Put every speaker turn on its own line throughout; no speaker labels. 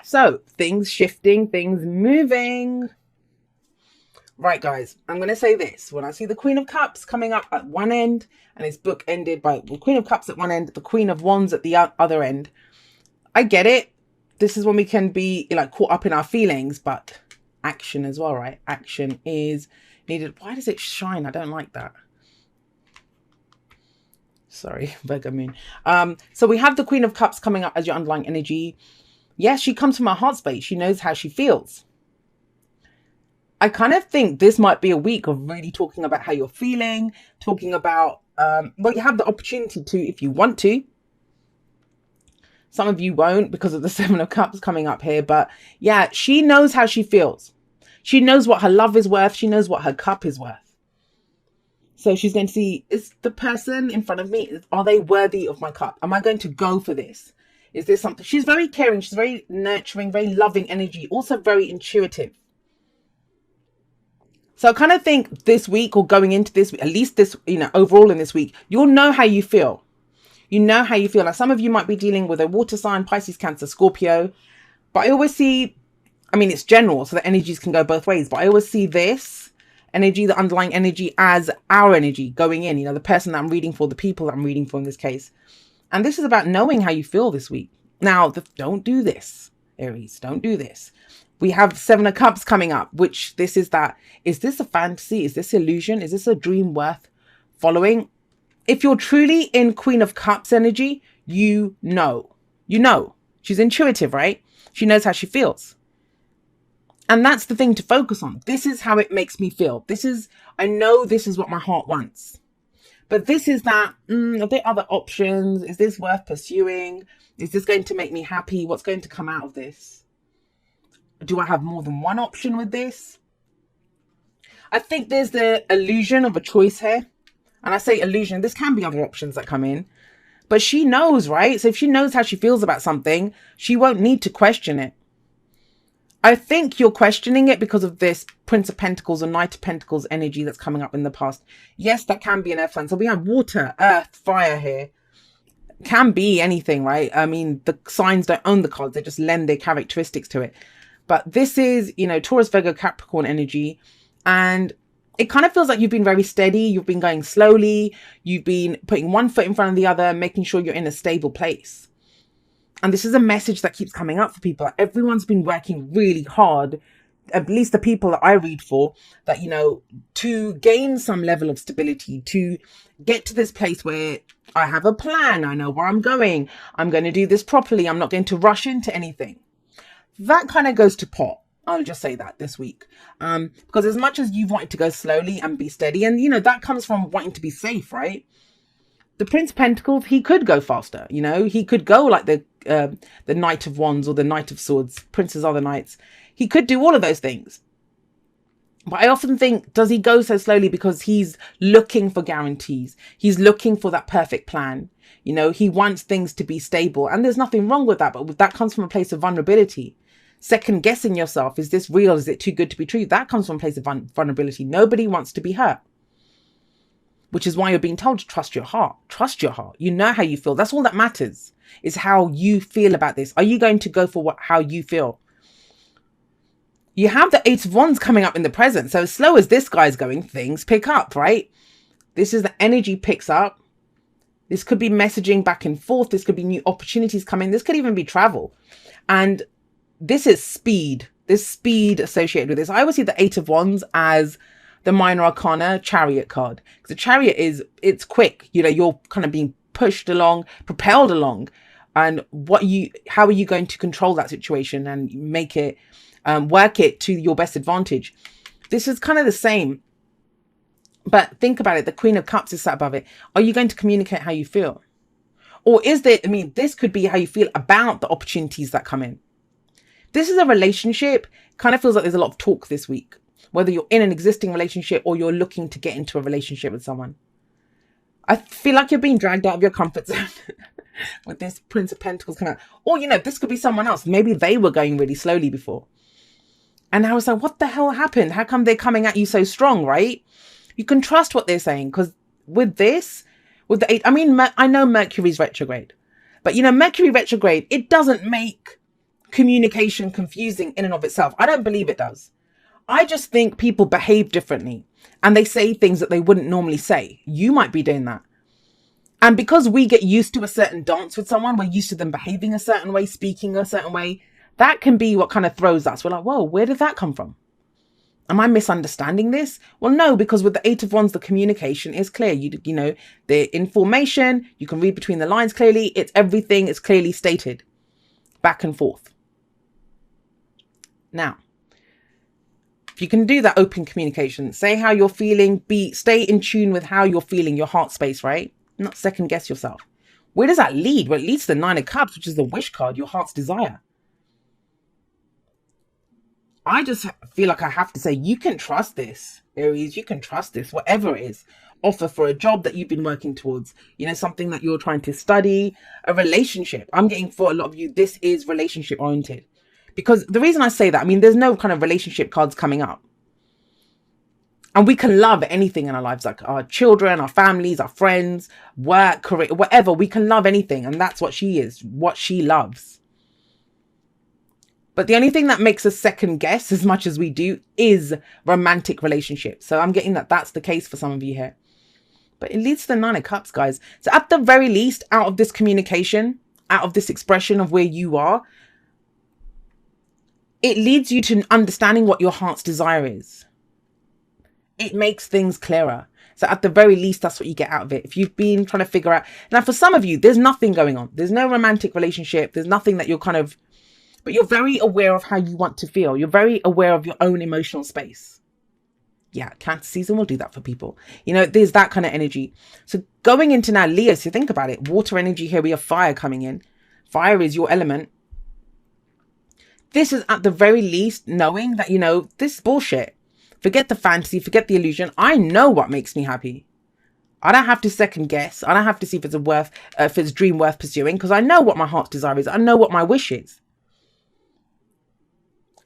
So things shifting, things moving. Right, guys, I'm going to say this. When I see the Queen of Cups coming up at one end and it's book ended by the Queen of Cups at one end, the Queen of Wands at the other end, I get it. This is when we can be like caught up in our feelings, but action as well, right? Action is needed. Why does it shine? I don't like that. Sorry, Virgo moon. So we have the Queen of Cups coming up as your underlying energy. Yes, she comes from her heart space. She knows how she feels. I kind of think this might be a week of really talking about how you're feeling, talking about, well, you have the opportunity to, if you want to. Some of you won't because of the Seven of Cups coming up here. But yeah, she knows how she feels. She knows what her love is worth. She knows what her cup is worth. So she's going to see, is the person in front of me, are they worthy of my cup? Am I going to go for this? Is this something? She's very caring. She's very nurturing, very loving energy. Also very intuitive. So I kind of think this week or going into this week, at least this, overall in this week, you'll know how you feel. You know how you feel. Like some of you might be dealing with a water sign, Pisces, Cancer, Scorpio. But I always see, it's general, so the energies can go both ways. But I always see this energy, the underlying energy, as our energy going in, the person that I'm reading for, the people that I'm reading for in this case. And this is about knowing how you feel this week. Now, don't do this, Aries. Don't do this. We have Seven of Cups coming up, which is this a fantasy? Is this illusion? Is this a dream worth following? If you're truly in Queen of Cups energy, you know. She's intuitive, right? She knows how she feels. And that's the thing to focus on. This is how it makes me feel. I know this is what my heart wants. But this is that, are there other options? Is this worth pursuing? Is this going to make me happy? What's going to come out of this? Do I have more than one option with this? I think there's the illusion of a choice here. And I say illusion, this can be other options that come in. But she knows, right? So if she knows how she feels about something, she won't need to question it. I think you're questioning it because of this Prince of Pentacles or Knight of Pentacles energy that's coming up in the past. Yes, that can be an earth sign. So we have water, earth, fire here. Can be anything, right? The signs don't own the cards. They just lend their characteristics to it. But this is, Taurus, Virgo, Capricorn energy. And it kind of feels like you've been very steady. You've been going slowly. You've been putting one foot in front of the other, making sure you're in a stable place. And this is a message that keeps coming up for people. Everyone's been working really hard, at least the people that I read for, that, to gain some level of stability, to get to this place where I have a plan. I know where I'm going. I'm going to do this properly. I'm not going to rush into anything. That kind of goes to pot. I'll just say that this week. Because as much as you've wanted to go slowly and be steady, and, that comes from wanting to be safe, right? The Prince of Pentacles, he could go faster, he could go like the Knight of Wands or the Knight of Swords, Princes are the Knights. He could do all of those things. But I often think, does he go so slowly because he's looking for guarantees? He's looking for that perfect plan. He wants things to be stable. And there's nothing wrong with that. But that comes from a place of vulnerability. Second guessing yourself. Is this real? Is it too good to be true? That comes from a place of vulnerability. Nobody wants to be hurt. Which is why you're being told to trust your heart. Trust your heart. You know how you feel. That's all that matters, is how you feel about this. Are you going to go for how you feel? You have the Eight of Wands coming up in the present. So as slow as this guy's going, things pick up, right? This is the energy picks up. This could be messaging back and forth. This could be new opportunities coming. This could even be travel. And this is speed. There's speed associated with this. I always see the Eight of Wands as the minor arcana Chariot card. Because the Chariot it's quick. You're kind of being pushed along, propelled along. And how are you going to control that situation and make it, work it to your best advantage? This is kind of the same. But think about it. The Queen of Cups is sat above it. Are you going to communicate how you feel? Or is there, this could be how you feel about the opportunities that come in. This is a relationship. Kind of feels like there's a lot of talk this week. Whether you're in an existing relationship or you're looking to get into a relationship with someone. I feel like you're being dragged out of your comfort zone with this Prince of Pentacles coming out. Or, this could be someone else. Maybe they were going really slowly before. And I was like, what the hell happened? How come they're coming at you so strong, right? You can trust what they're saying. Because with the eight, I know Mercury's retrograde. But, Mercury retrograde, it doesn't make communication confusing in and of itself. I don't believe it does. I just think people behave differently and they say things that they wouldn't normally say. You might be doing that. And because we get used to a certain dance with someone, we're used to them behaving a certain way, speaking a certain way. That can be what kind of throws us. We're like, whoa, where did that come from? Am I misunderstanding this? Well, no, because with the Eight of Wands, the communication is clear. You know, the information, you can read between the lines clearly. It's everything is clearly stated back and forth. Now, if you can do that open communication, say how you're feeling, stay in tune with how you're feeling, your heart space, right? Not second guess yourself. Where does that lead? Well, it leads to the Nine of Cups, which is the wish card, your heart's desire. I just feel like I have to say, you can trust this, Aries. You can trust this, whatever it is. Offer for a job that you've been working towards, you know, something that you're trying to study, a relationship. I'm getting for a lot of you, this is relationship oriented. Because the reason I say that, I mean, there's no kind of relationship cards coming up. And we can love anything in our lives, like our children, our families, our friends, work, career, whatever. We can love anything. And that's what she is, what she loves. But the only thing that makes us second guess as much as we do is romantic relationships. So I'm getting that that's the case for some of you here. But it leads to the Nine of Cups, guys. So at the very least, out of this communication, out of this expression of where you are, it leads you to understanding what your heart's desire is. It makes things clearer. So at the very least, that's what you get out of it. If you've been trying to figure out... Now, for some of you, there's nothing going on. There's no romantic relationship. There's nothing that you're kind of... But you're very aware of how you want to feel. You're very aware of your own emotional space. Yeah, Cancer season will do that for people. You know, there's that kind of energy. So going into now Leo, so think about it. Water energy here, we have fire coming in. Fire is your element. This is at the very least knowing that, you know, this is bullshit. Forget the fantasy, forget the illusion. I know what makes me happy. I don't have to second guess. I don't have to see if it's dream worth pursuing, because I know what my heart's desire is. I know what my wish is.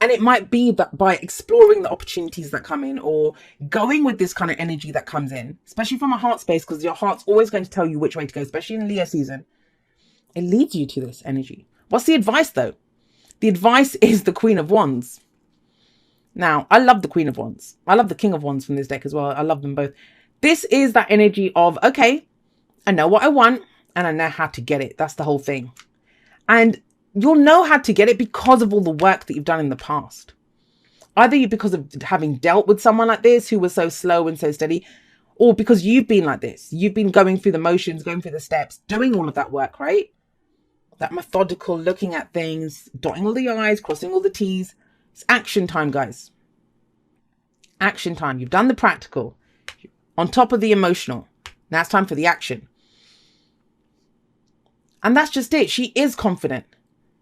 And it might be that by exploring the opportunities that come in, or going with this kind of energy that comes in, especially from a heart space, because your heart's always going to tell you which way to go, especially in Leo season, it leads you to this energy. What's the advice though? The advice is the Queen of Wands. Now, I love the Queen of Wands. I love the King of Wands from this deck as well. I love them both. This is that energy of, okay, I know what I want and I know how to get it. That's the whole thing. And you'll know how to get it because of all the work that you've done in the past. Either because of having dealt with someone like this who was so slow and so steady, or because you've been like this. You've been going through the motions, going through the steps, doing all of that work, right? That methodical looking at things, dotting all the I's, crossing all the T's. It's action time, guys. Action time. You've done the practical. On top of the emotional. Now it's time for the action. And that's just it. She is confident.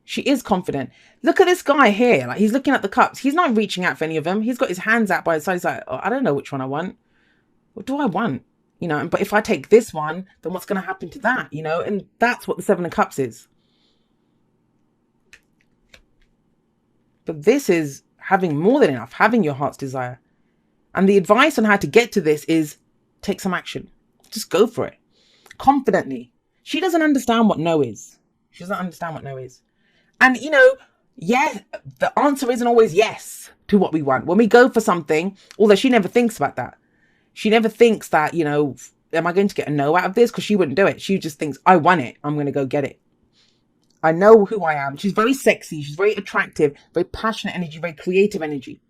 She is confident. Look at this guy here. Like, he's looking at the cups. He's not reaching out for any of them. He's got his hands out by his side. He's like, oh, I don't know which one I want. What do I want? You know, but if I take this one, then what's going to happen to that? You know, and that's what the Seven of Cups is. But this is having more than enough, having your heart's desire. And the advice on how to get to this is take some action. Just go for it. Confidently. She doesn't understand what no is. She doesn't understand what no is. And, you know, yeah, the answer isn't always yes to what we want. When we go for something, although she never thinks about that. She never thinks that, you know, am I going to get a no out of this? Because she wouldn't do it. She just thinks, I want it. I'm going to go get it. I know who I am. She's very sexy. She's very attractive, very passionate energy, very creative energy.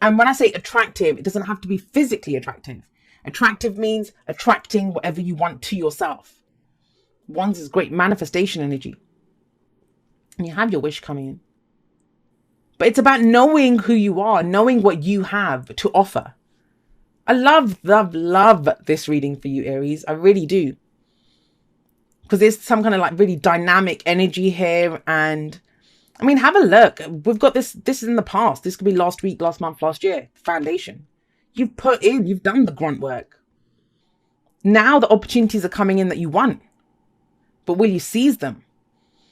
And when I say attractive, it doesn't have to be physically attractive. Attractive means attracting whatever you want to yourself. Wands is great manifestation energy. And you have your wish coming in. But it's about knowing who you are, knowing what you have to offer. I love this reading for you, Aries. I really do. Because there's some kind of like really dynamic energy here. And I mean, have a look. We've got this is in the past. This could be last week, last month, last year. Foundation. You've put in, you've done the grunt work. Now the opportunities are coming in that you want. But will you seize them?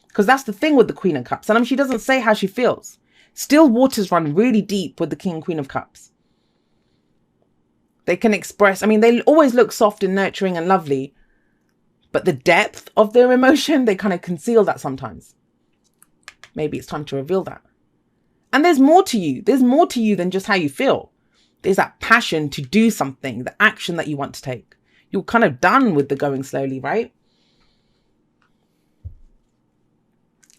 Because that's the thing with the Queen of Cups. And I mean, she doesn't say how she feels. Still waters run really deep with the King and Queen of Cups. They can express, I mean, they always look soft and nurturing and lovely. But the depth of their emotion, they kind of conceal that sometimes. maybe it's time to reveal that. And there's more to you. There's more to you than just how you feel. There's that passion to do something, the action that you want to take. You're kind of done with the going slowly, right?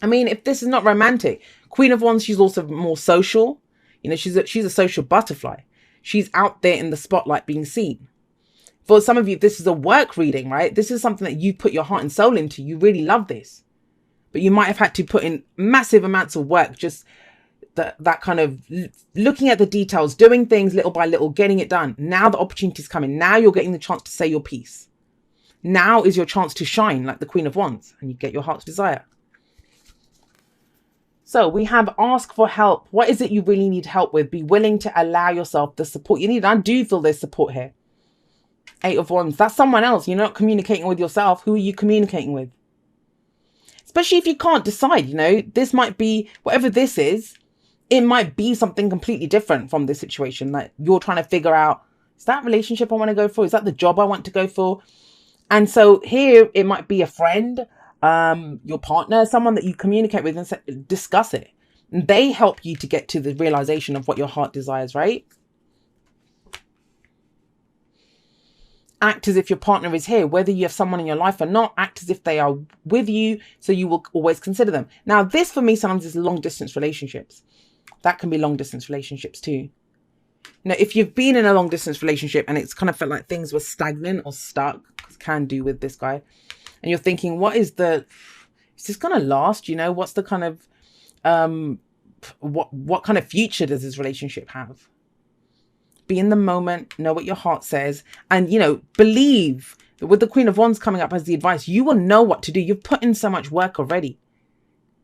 I mean, if this is not romantic, Queen of Wands, she's also more social. You know, she's a social butterfly. She's out there in the spotlight being seen. For some of you, this is a work reading, right? This is something that you put your heart and soul into. You really love this. But you might have had to put in massive amounts of work, just that kind of looking at the details, doing things little by little, getting it done. Now the opportunity's coming. Now you're getting the chance to say your piece. Now is your chance to shine like the Queen of Wands, and you get your heart's desire. So we have ask for help. What is it you really need help with? Be willing to allow yourself the support you need. I do feel there's support here. 8 of Wands. That's someone else. You're not communicating with yourself. Who are you communicating with? Especially if you can't decide, you know, this might be, whatever this is, it might be something completely different from this situation. Like you're trying to figure out, is that relationship I want to go for? Is that the job I want to go for? And so here it might be a friend, your partner, someone that you communicate with and discuss it. And they help you to get to the realization of what your heart desires, right? Act as if your partner is here, whether you have someone in your life or not. Act as if they are with you, so you will always consider them. Now, this for me sometimes is long distance relationships. That can be long distance relationships too. You know, if you've been in a long distance relationship and it's kind of felt like things were stagnant or stuck, can do with this guy, and you're thinking, is this gonna last? You know, what's the kind of what kind of future does this relationship have? Be in the moment, know what your heart says, and, you know, believe that with the Queen of Wands coming up as the advice, you will know what to do. You've put in so much work already.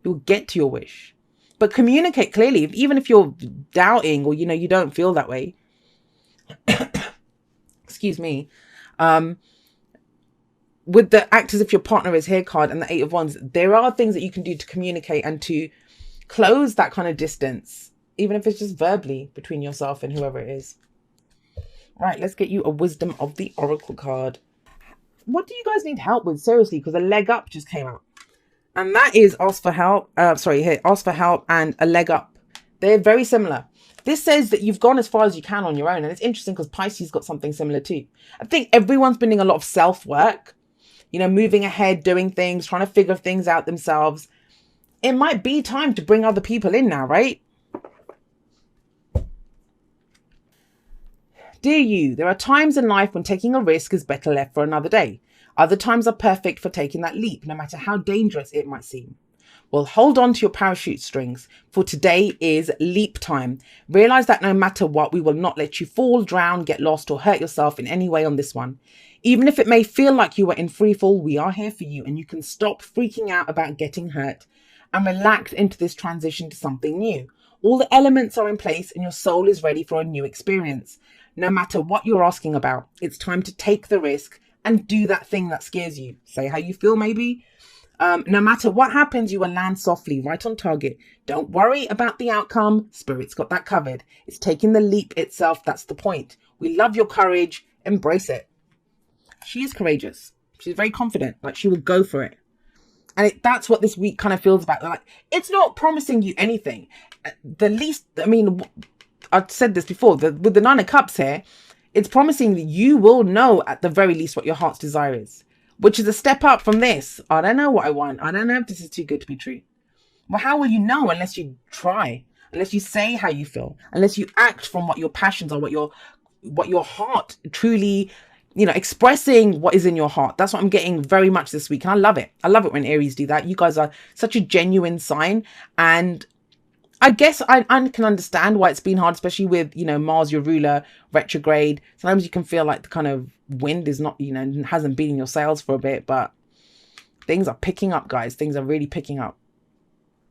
You'll get to your wish. But communicate clearly, even if you're doubting or, you know, you don't feel that way. Excuse me. With the act as if your partner is here card and the 8 of Wands, there are things that you can do to communicate and to close that kind of distance, even if it's just verbally between yourself and whoever it is. Right, let's get you a Wisdom of the Oracle card. What do you guys need help with? Seriously, because a leg up just came out. And that is ask for help. Ask for help and a leg up. They're very similar. This says that you've gone as far as you can on your own. And it's interesting because Pisces got something similar too. I think everyone's been doing a lot of self-work. You know, moving ahead, doing things, trying to figure things out themselves. It might be time to bring other people in now, right? Dear you, there are times in life when taking a risk is better left for another day. Other times are perfect for taking that leap, no matter how dangerous it might seem. Well, hold on to your parachute strings, for today is leap time. Realize that no matter what, we will not let you fall, drown, get lost, or hurt yourself in any way on this one. Even if it may feel like you are in free fall, we are here for you, and you can stop freaking out about getting hurt and relax into this transition to something new. All the elements are in place and your soul is ready for a new experience. No matter what you're asking about, it's time to take the risk and do that thing that scares you. Say how you feel, maybe. No matter what happens, you will land softly, right on target. Don't worry about the outcome. Spirit's got that covered. It's taking the leap itself. That's the point. We love your courage. Embrace it. She is courageous. She's very confident. Like, she will go for it. And that's what this week kind of feels about. Like, it's not promising you anything. The least, I mean, I've said this before, with the 9 of Cups here, it's promising that you will know at the very least what your heart's desire is, which is a step up from this. I don't know what I want. I don't know if this is too good to be true. Well, how will you know unless you try, unless you say how you feel, unless you act from what your passions are, what your heart truly, you know, expressing what is in your heart. That's what I'm getting very much this week. And I love it. I love it when Aries do that. You guys are such a genuine sign. And I guess I can understand why it's been hard, especially with, you know, Mars, your ruler, retrograde. Sometimes you can feel like the kind of wind is not, you know, hasn't been in your sails for a bit, but things are picking up, guys. Things are really picking up.